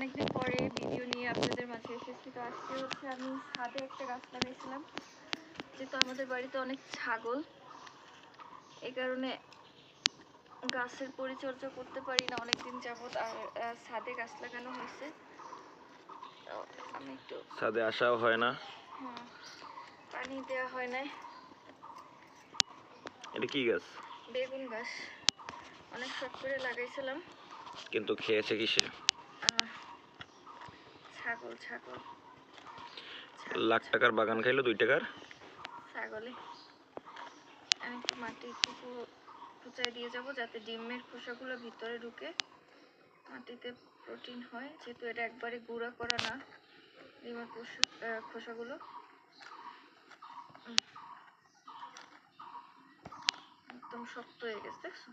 অনেকদিন পরে ভিডিও নিয়ে আপনাদের মাঝে এসেছি। তো আজকে হচ্ছে আমি ছাদে একটা গাছ লাগাইছিলাম, যেহেতু আমাদের বাড়িতে অনেক ছাগল, এই কারণে গাছের পরিচর্যা করতে পারি না অনেকদিন যাবত। আর ছাদে গাছ লাগানো হয়েছে, তো আমি একটু ছাদে আসাও হয় না, পানি দেওয়া হয় নাই। এটা কি গাছ? বেগুন গাছ, অনেক শখ করে লাগাইছিলাম, কিন্তু খেয়েছে কিসে? ছাগল ছাগল লাখ টাকার বাগান খাইলো 2 টাকার ছাগলে। আমি একটু মাটি কুচাই দিয়ে যাব, যাতে ডিমের খোসাগুলো ভিতরে ঢুকে মাটিতে প্রোটিন হয়, যেহেতু এটা একবারে গুঁড়া করা না ডিমের খোসাগুলো। একদম শক্ত হয়ে গেছে, দেখছো?